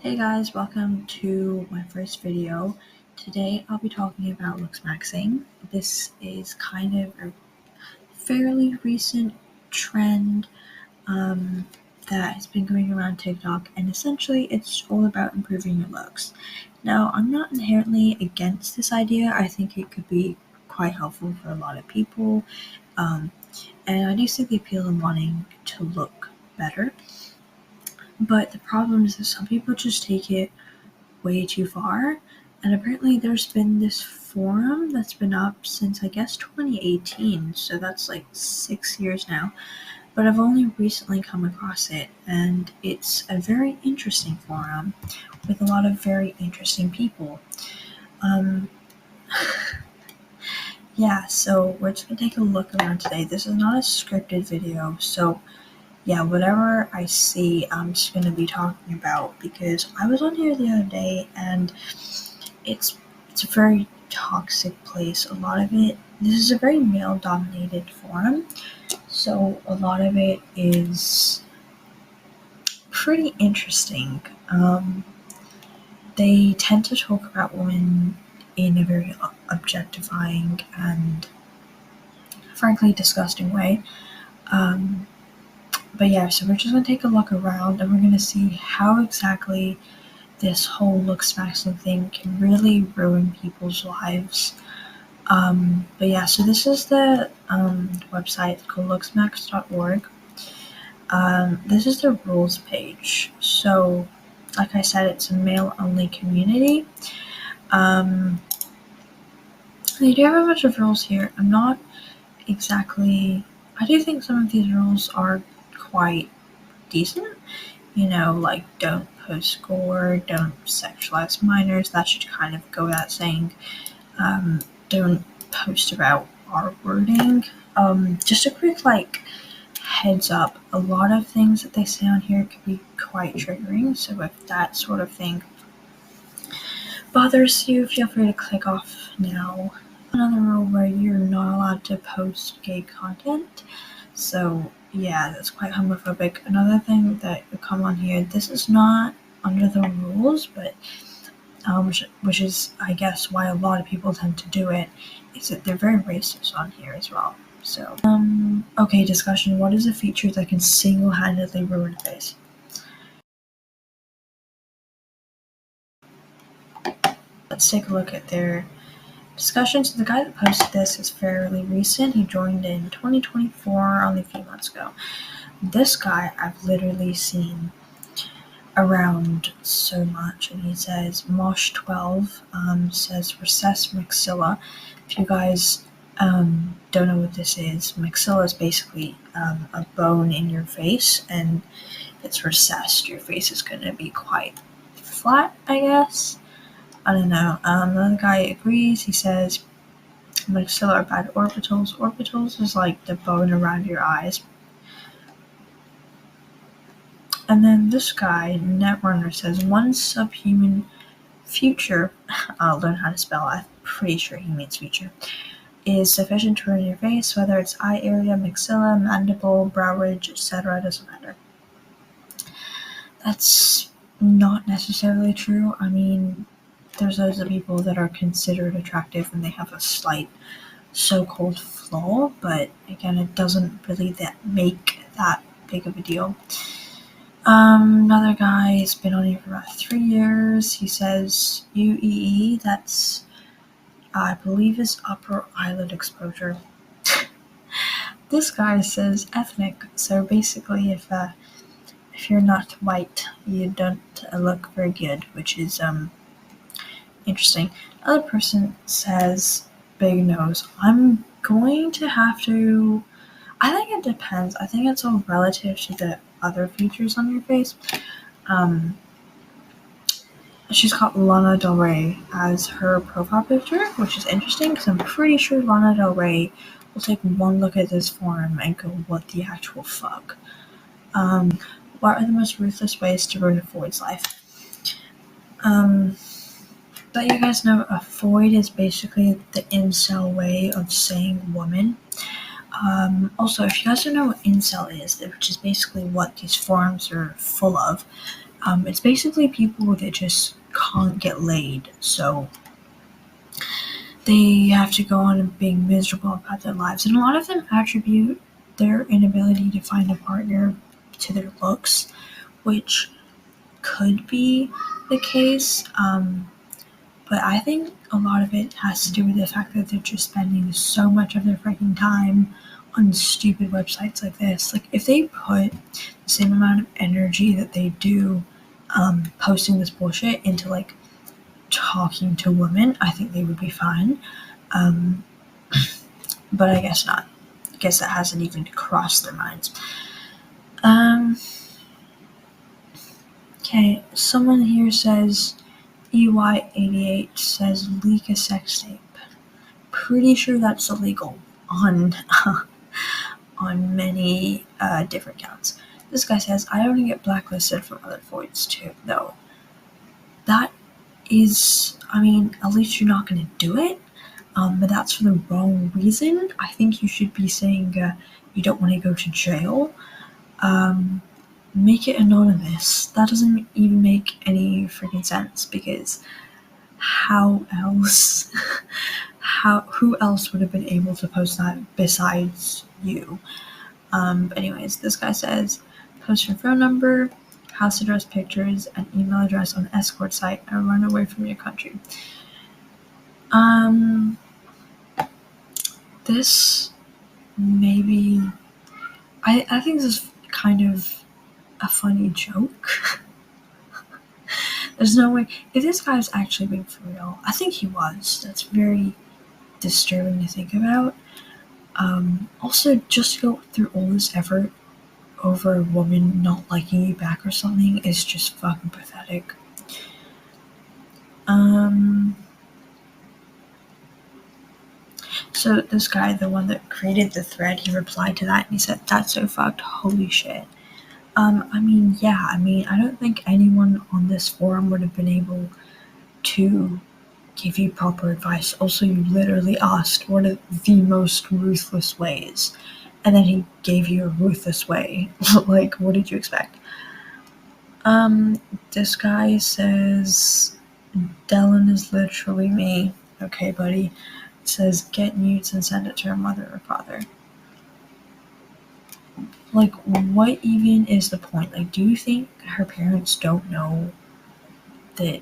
Hey guys, welcome to my first video. Today I'll be talking about looksmaxing. This is kind of a fairly recent trend that has been going around TikTok, and essentially it's all about improving your looks. Now, I'm not inherently against this idea. I think it could be quite helpful for a lot of people, and I do see the appeal in wanting to look better. But the problem is that some people just take it way too far. And apparently there's been this forum that's been up since I guess 2018, so that's like 6 years now. But I've only recently come across it, and it's a very interesting forum with a lot of very interesting people. Yeah, so we're just gonna take a look around today. This is not a scripted video, so yeah, whatever I see, I'm just gonna be talking about because I was on here the other day and it's a very toxic place. A lot of it, this is a very male-dominated forum, so a lot of it is pretty interesting. They tend to talk about women in a very objectifying and frankly disgusting way. But yeah, so we're just gonna take a look around and we're gonna see how exactly this whole looksmaxing thing can really ruin people's lives. But yeah, so this is the website called Looksmaxers.org. This is the rules page. So, like I said, it's a male-only community. They do have a bunch of rules here. I'm not exactly. I do think some of these rules are quite decent. You know, like don't post gore, don't sexualize minors. That should kind of go without saying. Don't post about R wording. Just a quick heads up. A lot of things that they say on here could be quite triggering. So if that sort of thing bothers you, feel free to click off now. Another rule where you're not allowed to post gay content. So yeah, that's quite homophobic. Another thing that would come on here, this is not under the rules, but which is, I guess, why a lot of people tend to do it, is that they're very racist on here as well. So, okay, discussion. What is a feature that can single-handedly ruin a face? Let's take a look at their discussion. So the guy that posted this is fairly recent. He joined in 2024, only a few months ago. This guy I've literally seen around so much, and he says Mosh12 says recess maxilla. If you guys don't know what this is, maxilla is basically a bone in your face, and it's recessed. Your face is going to be quite flat, I guess. I don't know. Another guy agrees. He says maxilla are bad orbitals. Orbitals is like the bone around your eyes. And then this guy, Netrunner, says one subhuman future, I'll learn how to spell, I'm pretty sure he means future, is sufficient to ruin your face, whether it's eye area, maxilla, mandible, brow ridge, etc., doesn't matter. That's not necessarily true. I mean, there's loads of people that are considered attractive and they have a slight so-called flaw, but again, it doesn't really make that big of a deal. Another guy has been on here for about 3 years. He says UEE, that's, I believe, is upper eyelid exposure. This guy says ethnic, so basically if you're not white, you don't look very good, which is interesting. Another person says big nose. I'm going to have to, I think it depends. I think it's all relative to the other features on your face. She's got Lana Del Rey as her profile picture, which is interesting because I'm pretty sure Lana Del Rey will take one look at this forum and go, what the actual fuck? What are the most ruthless ways to ruin a void's life? But you guys know a void is basically the incel way of saying woman. Also, if you guys don't know what incel is, which is basically what these forums are full of, It's basically people that just can't get laid, so they have to go on and being miserable about their lives. And a lot of them attribute their inability to find a partner to their looks, which could be the case. But I think a lot of it has to do with the fact that they're just spending so much of their freaking time on stupid websites like this. Like, if they put the same amount of energy that they do posting this bullshit into, like, talking to women, I think they would be fine. But I guess not. I guess that hasn't even crossed their minds. Okay, someone here says EY88 says leak a sex tape. Pretty sure that's illegal on on many different counts. This guy says, I don't get blacklisted from other voids too, though. That is, I mean, at least you're not going to do it, but that's for the wrong reason. I think you should be saying you don't want to go to jail. Make it anonymous. That doesn't even make any freaking sense, because how else who else would have been able to post that besides you? Anyways, this guy says, post your phone number, house address, pictures, and email address on escort site and run away from your country. This maybe, I think this is kind of a funny joke. There's no way, if this guy was actually being for real, I think he was. That's very disturbing to think about. Also, just to go through all this effort over a woman not liking you back or something is just fucking pathetic. So this guy, the one that created the thread, he replied to that and he said, that's so fucked, holy shit. I mean, yeah, I don't think anyone on this forum would have been able to give you proper advice. Also, you literally asked what are the most ruthless ways, and then he gave you a ruthless way. Like, what did you expect? This guy says, Dylan is literally me. Okay, buddy. It says, get nudes and send it to her mother or father. Like, what even is the point? Like, do you think her parents don't know that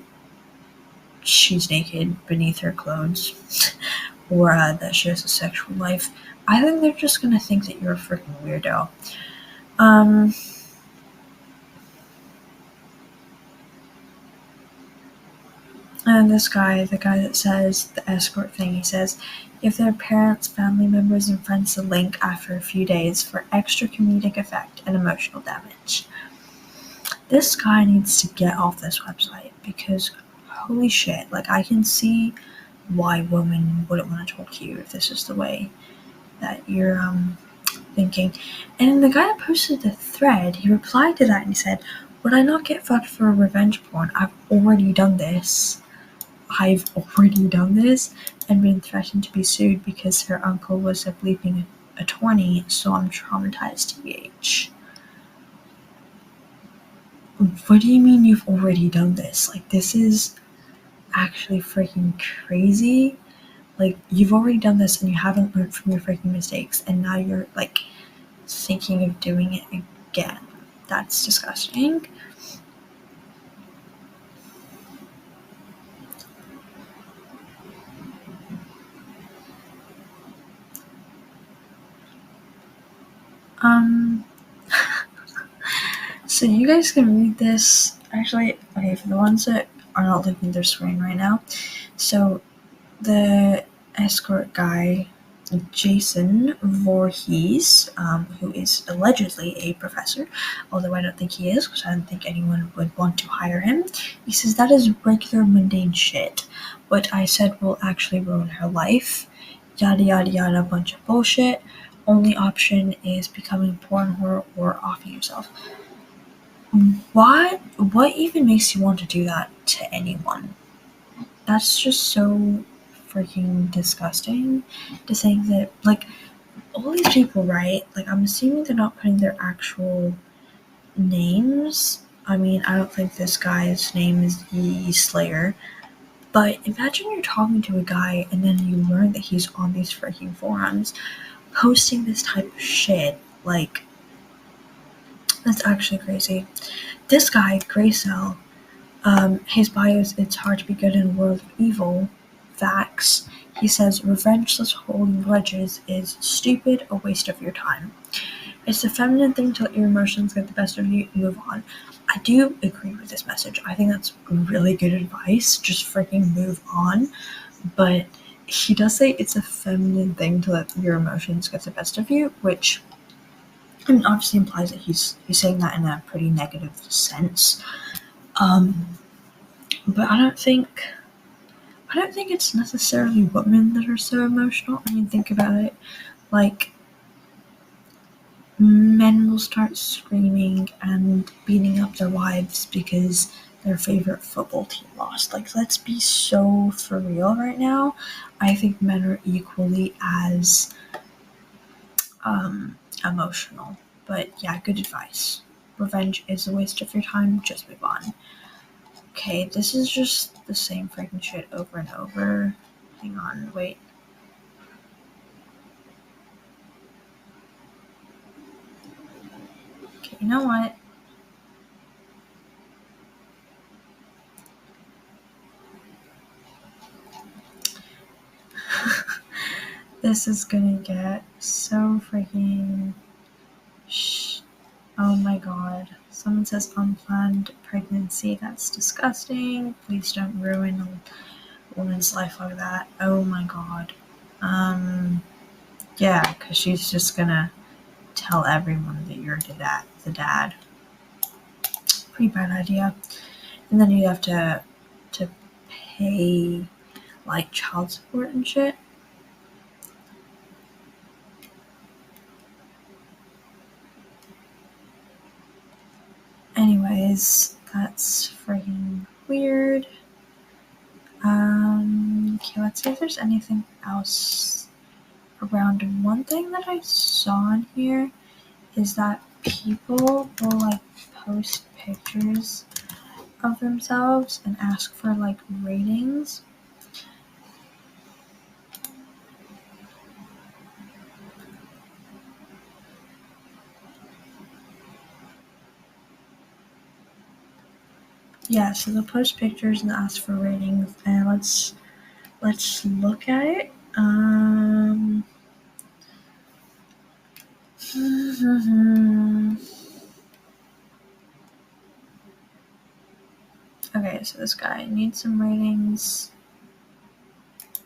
she's naked beneath her clothes? Or that she has a sexual life? I think they're just gonna think that you're a freaking weirdo. And this guy, the guy that says the escort thing, he says, give their parents, family members, and friends the link after a few days for extra comedic effect and emotional damage. This guy needs to get off this website, because holy shit, like, I can see why women wouldn't want to talk to you if this is the way that you're thinking. And the guy that posted the thread, he replied to that and he said, would I not get fucked for revenge porn? I've already done this and been threatened to be sued because her uncle was a bleeping attorney, so I'm traumatized TBH. What do you mean you've already done this? Like, this is actually freaking crazy. Like, you've already done this and you haven't learned from your freaking mistakes, and now you're, like, thinking of doing it again. That's disgusting. So you guys can read this. Actually, okay, for the ones that are not looking at their screen right now. So the escort guy, Jason Voorhees, who is allegedly a professor, although I don't think he is, because I don't think anyone would want to hire him. He says that is regular mundane shit. What I said will actually ruin her life. Yada yada yada, bunch of bullshit. Only option is becoming a porn whore or offing yourself. What even makes you want to do that to anyone? That's just so freaking disgusting to think that, like, all these people, right? Like, I'm assuming they're not putting their actual names I mean, I don't think this guy's name is Ye Slayer, but imagine you're talking to a guy and then you learn that he's on these freaking forums posting this type of shit. Like, that's actually crazy. This guy, Graycell, his bio is "It's hard to be good in a world of evil." Facts. He says, "Revengeless holding grudges is stupid, a waste of your time. It's the feminine thing to let your emotions get the best of you, move on." I do agree with this message. I think that's really good advice. Just freaking move on. But he does say it's a feminine thing to let your emotions get the best of you, which obviously implies that he's saying that in a pretty negative sense. But I don't think it's necessarily women that are so emotional. I mean, think about it. Like, men will start screaming and beating up their wives because their favorite football team lost. Like, let's be so for real right now. I think men are equally as emotional. But yeah, good advice. Revenge is a waste of your time. Just move on. Okay, this is just the same freaking shit over and over. Hang on, wait. Okay, you know what? This is gonna get so freaking... Oh my god. Someone says unplanned pregnancy. That's disgusting. Please don't ruin a woman's life like that. Oh my god. Yeah, because she's just gonna tell everyone that you're the dad. Pretty bad idea. And then you have to pay like child support and shit. Anyways, that's freaking weird. Okay, let's see if there's anything else around. One thing that I saw in here is that people will like post pictures of themselves and ask for like ratings. Yeah, so they'll post pictures and ask for ratings, and let's look at it. Okay, so this guy needs some ratings.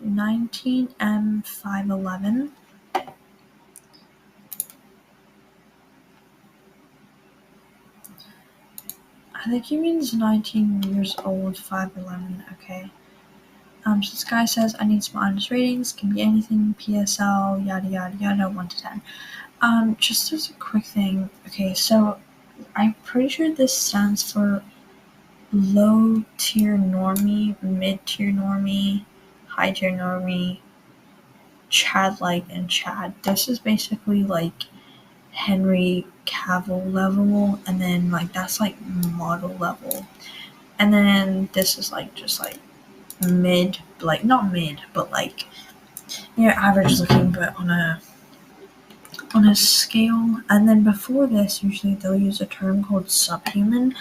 19M511. I think he means 19 years old, 5'11". Okay. So this guy says, "I need some honest ratings. Can be anything, PSL, yada yada yada, 1 to 10. Just as a quick thing. Okay, so I'm pretty sure this stands for low tier normie, mid tier normie, high tier normie, Chad like, and Chad. This is basically like Henry Cavill level, and then like that's like model level, and then this is like just like mid, like not mid, but like, you know, average looking, but on a scale. And then before this, usually they'll use a term called subhuman,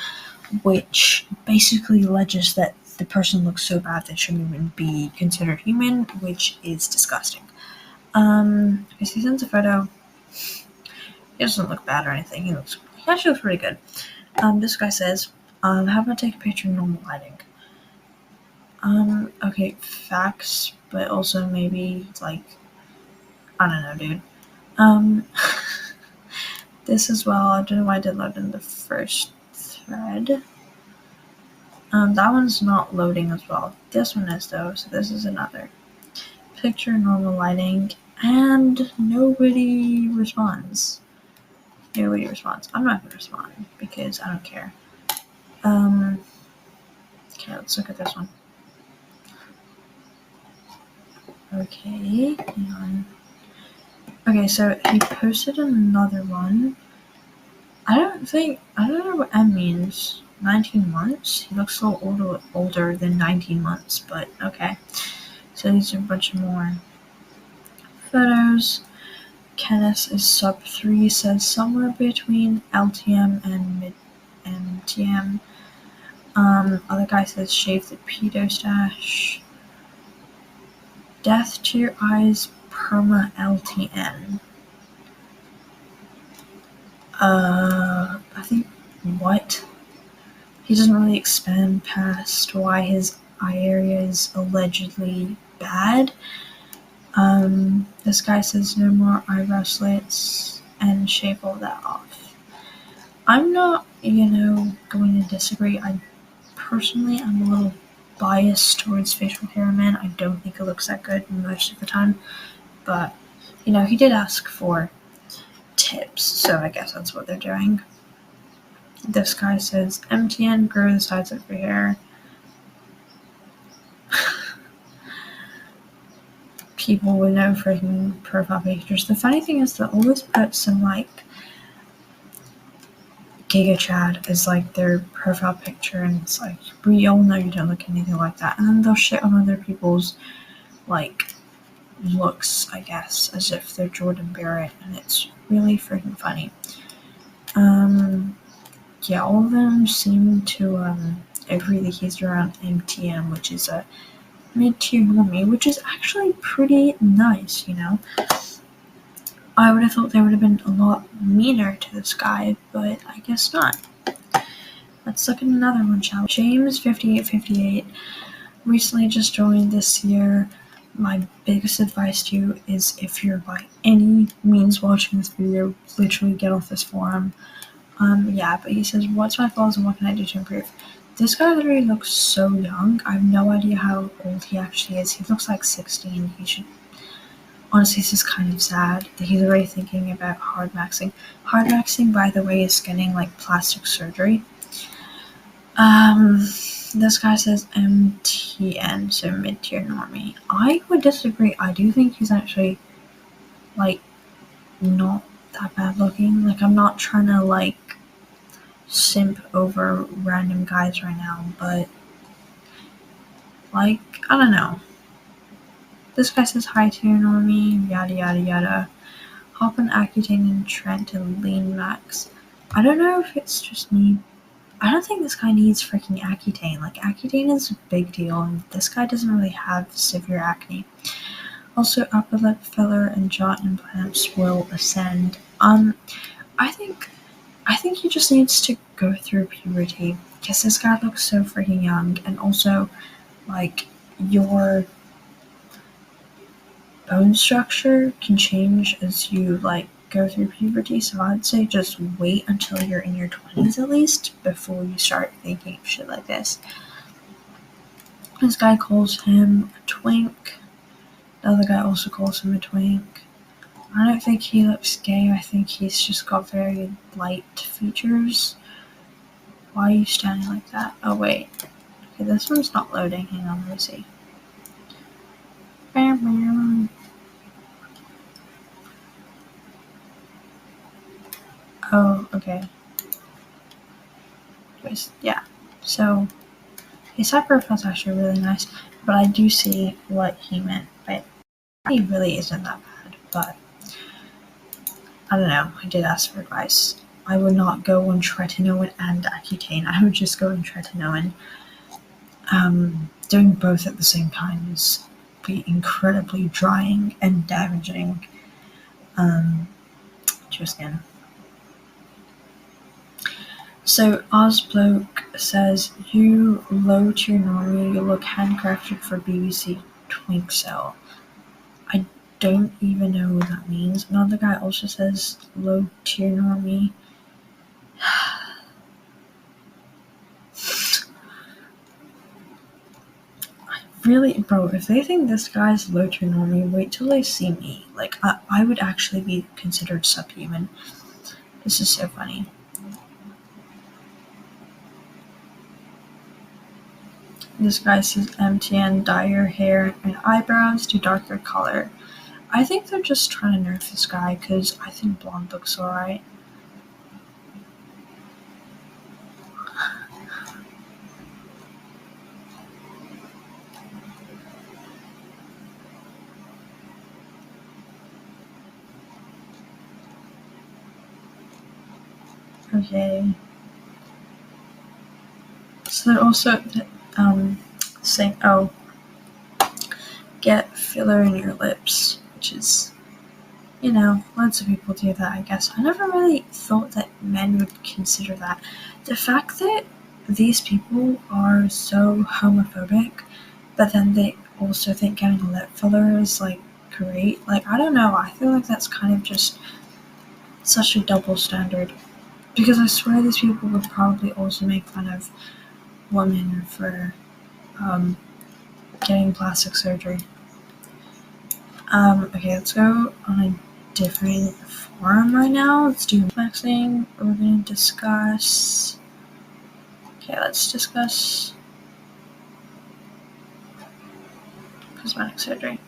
which basically alleges that the person looks so bad they shouldn't even be considered human, which is disgusting. If he sends a photo, he doesn't look bad or anything. He actually looks pretty good. This guy says, "How about take a picture in normal lighting?" Okay, facts, but also maybe like, I don't know, dude. This as well. I don't know why I did load in the first thread. That one's not loading as well. This one is though, so this is another picture, normal lighting, and nobody responds. Nobody responds. I'm not gonna respond because I don't care. Okay, let's look at this one. Okay, hang on. Okay, so he posted another one. I don't know what M means. 19 months? He looks a little older than 19 months, but okay. So these are a bunch of more photos. Kenneth is sub 3, says somewhere between LTM and mid MTM. Other guy says shave the pedo stash. Death to your eyes, perma LTN. I think, what? He doesn't really expand past why his eye area is allegedly bad. This guy says no more eyebrow slits and shave all that off. I'm not, going to disagree. Personally, I'm a little biased towards facial hair in men. I don't think it looks that good most of the time. But, he did ask for tips, so I guess that's what they're doing. This guy says, MTN, grow the sides of your hair. People with no freaking profile pictures. The funny thing is they'll always put some, Giga Chad is, their profile picture, and it's we all know you don't look anything like that. And then they'll shit on other people's, looks, I guess, as if they're Jordan Barrett, and it's really freaking funny. Yeah, all of them seem to agree that he's around MTM, which is a mid-tier normie, which is actually pretty nice, I would have thought they would have been a lot meaner to this guy, but I guess not. Let's look at another one, shall we? James 5858 recently just joined this year. My biggest advice to you is, if you're by any means watching this video, literally get off this forum. But he says, what's my flaws and what can I do to improve? This guy literally looks so young. I have no idea how old he actually is. He looks like 16. Honestly, this is kind of sad that he's already thinking about hard maxing. Hard maxing, by the way, is getting plastic surgery. This guy says MTN, so mid-tier normie. I would disagree. I do think he's actually not that bad looking. I'm not trying to simp over random guys right now, but I don't know. This guy says high tier normie, yada yada yada. Hop on Accutane and Trent to lean max. I don't know if it's just me. I don't think this guy needs freaking Accutane. Accutane is a big deal, and this guy doesn't really have severe acne. Also, upper lip filler and jaw implants will ascend. I think he just needs to go through puberty, because this guy looks so freaking young, and also, your bone structure can change as you, go through puberty, so I'd say just wait until you're in your 20s at least, before you start thinking of shit like this. This guy calls him a twink. The other guy also calls him a twink. I don't think he looks gay. I think he's just got very light features. Why are you standing like that? Oh, wait. Okay, this one's not loading. Hang on, let me see. Oh, okay. Yeah. So, his side profile's actually really nice, but I do see what he meant. But he really isn't that bad. But I don't know. I did ask for advice. I would not go on tretinoin and Accutane. I would just go on tretinoin. Doing both at the same time is be incredibly drying and damaging to your skin. So Ozbloke says, you low tier normie, you look handcrafted for BBC Twink Cell. I don't even know what that means. Another guy also says low tier normie. Really, bro, if they think this guy's low tier normie, wait till they see me. I would actually be considered subhuman. This is so funny. This guy says MTN, dye your hair and eyebrows to darker color. I think they're just trying to nerf this guy, because I think blonde looks alright. Okay. So they're also saying, oh, get filler in your lips, which is, lots of people do that, I guess. I never really thought that men would consider that. The fact that these people are so homophobic, but then they also think getting a lip filler is, like, great. Like, I don't know, I feel like that's kind of just such a double standard. Because I swear these people would probably also make fun of women for getting plastic surgery. Okay, let's go on a different forum right now. Let's do flexing. We're gonna discuss. Okay, let's discuss cosmetic surgery.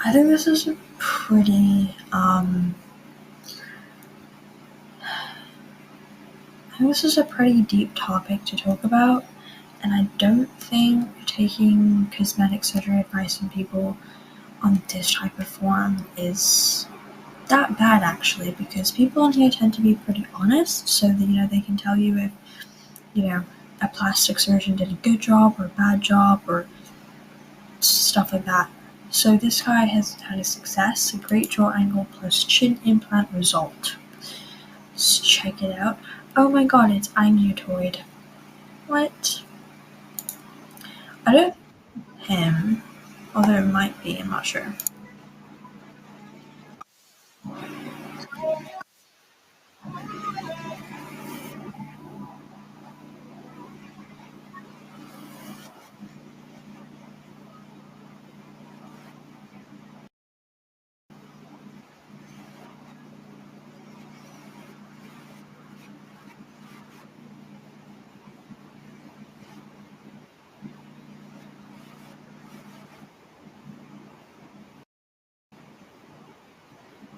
I think this is a pretty deep topic to talk about, and I don't think taking cosmetic surgery advice from people on this type of forum is that bad, actually, because people on here tend to be pretty honest, so that they can tell you if a plastic surgeon did a good job or a bad job or stuff like that. So this guy has had a success, a great jaw angle plus chin implant result. Let's check it out. Oh my god, it's Amutoid. What? I don't him, although it might be, I'm not sure.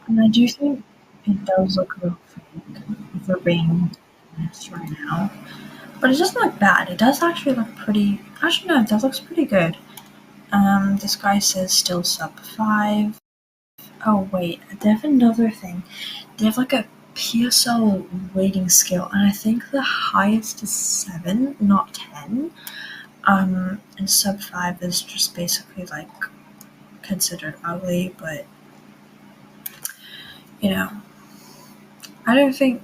And I do think it does look a little fake if we're being honest right now. But it doesn't look bad. It does actually look pretty. Actually, no, that looks pretty good. This guy says still sub 5. Oh, wait, they have another thing. They have like a PSL rating scale, and I think the highest is 7, not 10. And sub 5 is just basically like considered ugly, but I don't think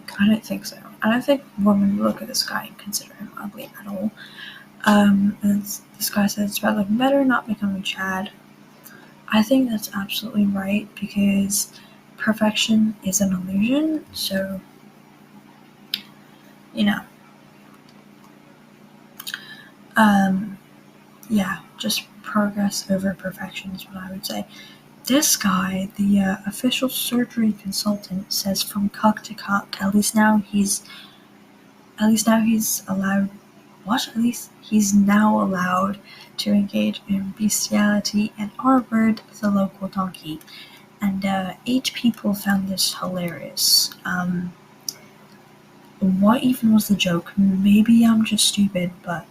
so. I don't think women look at this guy and consider him ugly at all. And this guy says it's about looking better, not becoming Chad. I think that's absolutely right, because perfection is an illusion, so, yeah, just progress over perfection is what I would say. This guy, the official surgery consultant, says from cuck to cuck. At least now he's allowed. What? At least he's now allowed to engage in bestiality and R-word the local donkey. And 8 people found this hilarious. What even was the joke? Maybe I'm just stupid, but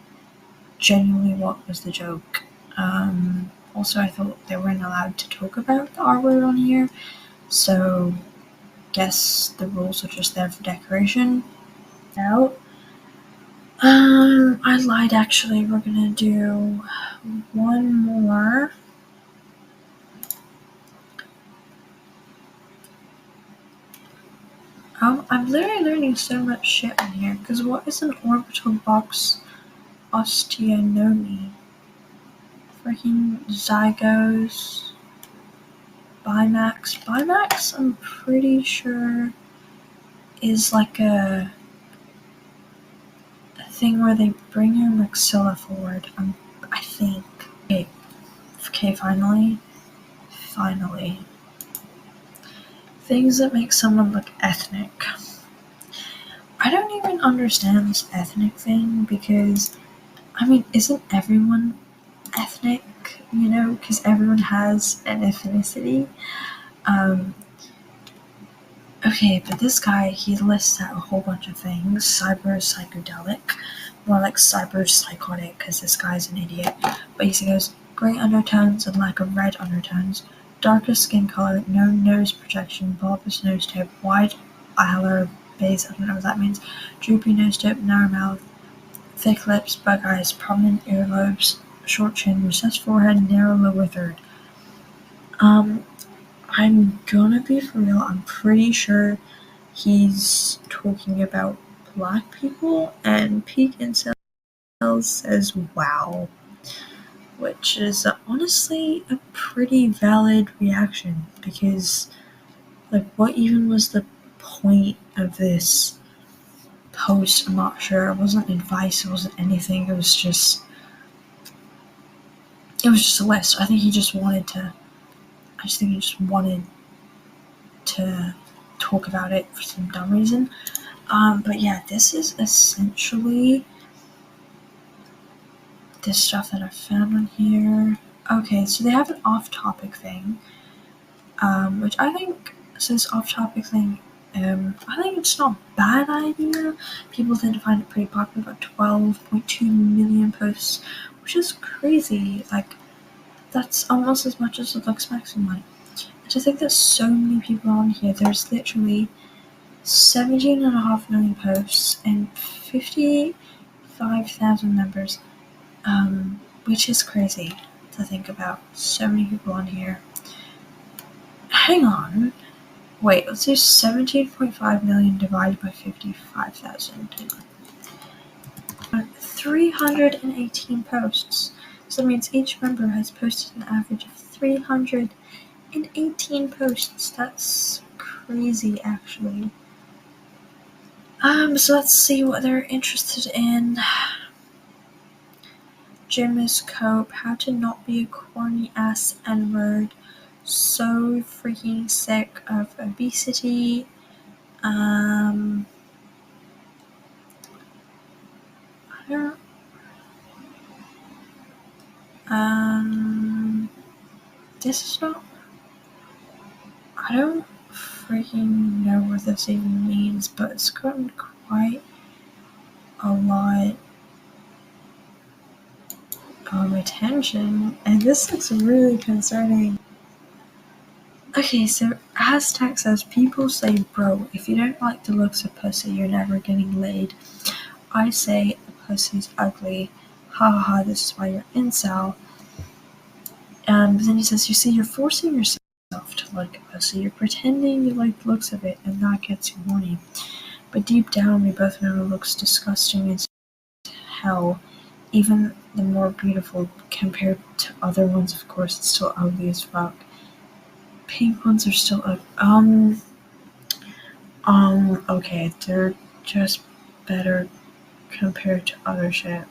genuinely, what was the joke? Also, I thought they weren't allowed to talk about the R word on here, so guess the rules are just there for decoration. Out. I lied, actually. We're gonna do one more. I'm literally learning so much shit on here, because what is an orbital box osteotomy? Freaking zygos. Bimax, I'm pretty sure, is like a thing where they bring your maxilla forward. I think. Okay, finally. Things that make someone look ethnic. I don't even understand this ethnic thing, because, isn't everyone ethnic? Because everyone has an ethnicity. Okay, but this guy, he lists out a whole bunch of things. Cyber psychedelic, more like cyber psychotic, because this guy's an idiot. But he goes, gray undertones and lack of red undertones, darkest skin color, no nose projection, bulbous nose tip, wide alar base, I don't know what that means, droopy nose tip, narrow mouth, thick lips, bug eyes, prominent earlobes, short chin, recessed forehead, narrow lower third. I'm gonna be for real, I'm pretty sure he's talking about black people, and peak incels says wow, which is honestly a pretty valid reaction, because like what even was the point of this post? I'm not sure. It wasn't advice, it wasn't anything, it was just a list. I think he just wanted to talk about it for some dumb reason. But yeah, this is essentially this stuff that I found on here. Okay, so they have an off-topic thing, which I think says off-topic thing. I think it's not a bad idea. People tend to find it pretty popular. About 12.2 million posts, which is crazy. Like, that's almost as much as the Looksmaxers one. And to think that so many people are on here. There's literally 17.5 million posts and 55,000 members, which is crazy to think about. So many people on here. Hang on. Wait, let's do 17.5 million divided by 55,000. 318 posts. So that means each member has posted an average of 318 posts. That's crazy, actually. So let's see what they're interested in. Gym is cope. How to not be a corny ass N-word. So freaking sick of obesity. I don't. This is not. I don't freaking know what this even means, but it's gotten quite a lot of attention, and this looks really concerning. Okay, so hashtag says, people say, bro, if you don't like the looks of pussy, you're never getting laid. I say, the pussy's ugly. Ha ha ha, this is why you're incel. But then he says, you see, you're forcing yourself to like a pussy. You're pretending you like the looks of it, and that gets you horny. But deep down, we both know it looks disgusting as hell. Even the more beautiful compared to other ones, of course, it's still ugly as fuck. Pink ones are still okay, they're just better compared to other shit.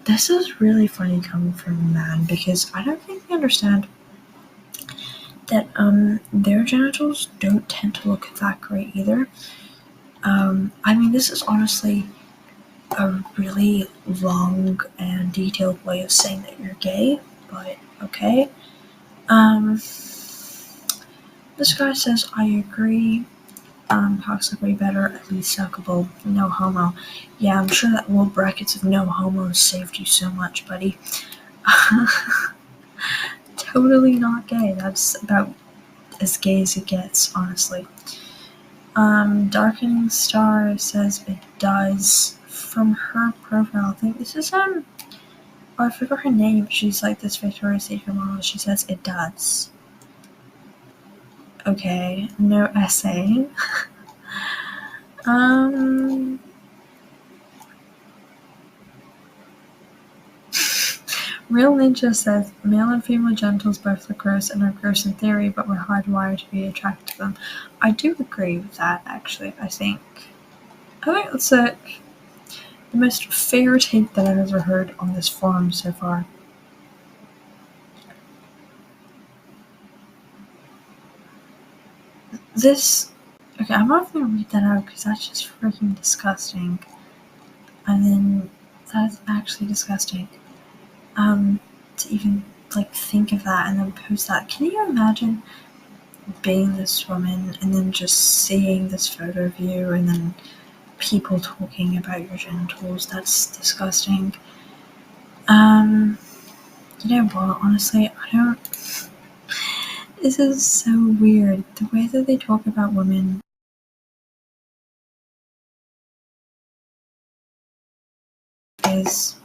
This is really funny coming from a man, because I don't think they understand that their genitals don't tend to look that great either. I mean, this is honestly a really long and detailed way of saying that you're gay, but okay. This guy says, I agree. Toxic way better, at least suckable, no homo. Yeah, I'm sure that little brackets of no homo saved you so much, buddy. Totally not gay. That's about as gay as it gets, honestly. Darkening Star says it does from her profile. I think this is I forgot her name. She's like this Victoria's Secret model. She says it does. Okay, no essay. Real Ninja says male and female genitals both look gross and are gross in theory, but we're hardwired to be attracted to them. I do agree with that, actually. I think that's the most fair take that I've ever heard on this forum so far. Okay, I'm not gonna read that out because that's just freaking disgusting. And then that's actually disgusting. To even like think of that and then post that. Can you imagine being this woman and then just seeing this photo of you and then people talking about your genitals? That's disgusting. You know what, honestly, This is so weird. The way that they talk about women is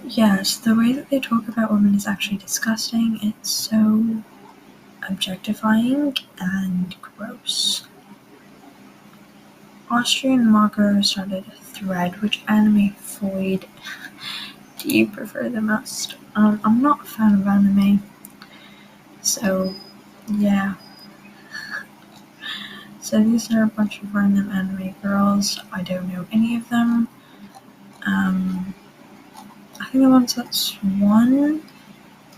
yes, the way that they talk about women is actually disgusting. It's so objectifying and gross. Austrian Marker started a thread. Which anime void do you prefer the most? I'm not a fan of anime, so yeah. So these are a bunch of random anime girls. I don't know any of them. I think the ones that's one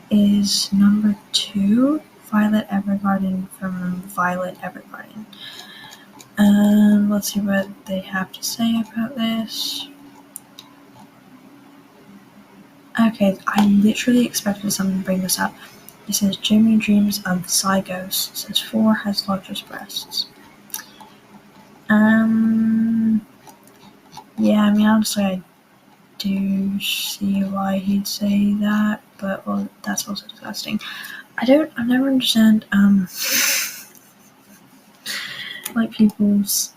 is number 2, Violet Evergarden from Violet Evergarden. Let's see what they have to say about this. Okay, I literally expected someone to bring this up. It says Jimmy dreams of Zygos. It says 4 has largest breasts. Yeah, I mean, honestly, I do see why he'd say that, but, well, that's also disgusting. I've never understand, like, people's,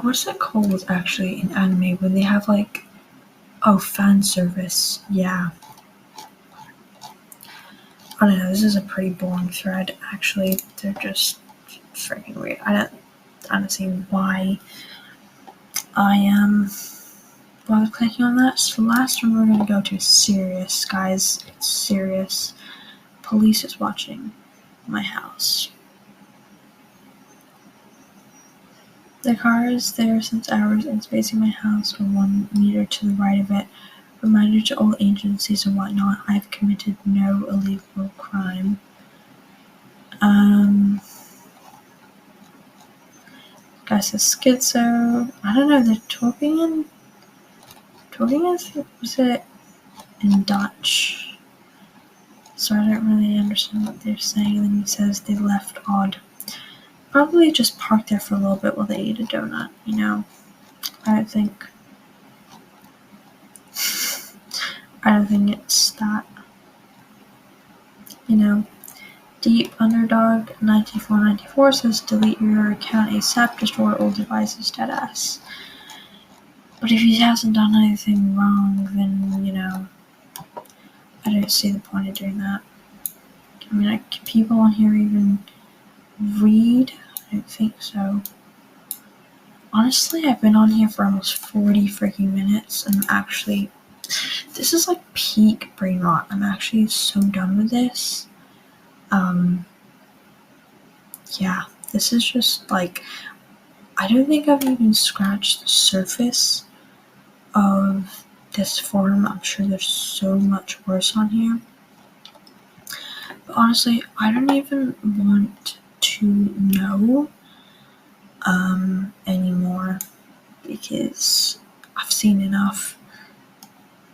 what's it called, actually, in anime, when they have, like, fan service, yeah. I don't know, this is a pretty boring thread, actually. They're just freaking weird. I don't see why I was clicking on that. So the last one we're gonna go to is serious, guys. It's serious. Police is watching my house. The car is there since hours and it's facing my house or 1 meter to the right of it. Reminder to all agencies and whatnot, I've committed no illegal crime. Guy says schizo. I don't know, they're talking is it in Dutch? So I don't really understand what they're saying. And then he says they left odd. Probably just parked there for a little bit while they ate a donut, you know? I don't think it's that, you know. Deep Underdog 9494 says delete your account ASAP, destroy all devices, deadass. But if he hasn't done anything wrong, then, you know, I don't see the point of doing that. I mean, can people on here even read? I don't think so. Honestly, I've been on here for almost 40 freaking minutes, and this is like peak brain rot. I'm actually so done with this. Yeah, this is just like, I don't think I've even scratched the surface of this forum. I'm sure there's so much worse on here. But honestly, I don't even want to know anymore because I've seen enough.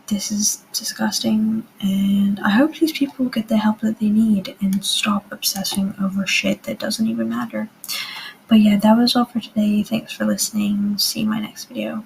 This is disgusting, and I hope these people get the help that they need and stop obsessing over shit that doesn't even matter. But yeah, that was all for today. Thanks for listening. See you in my next video.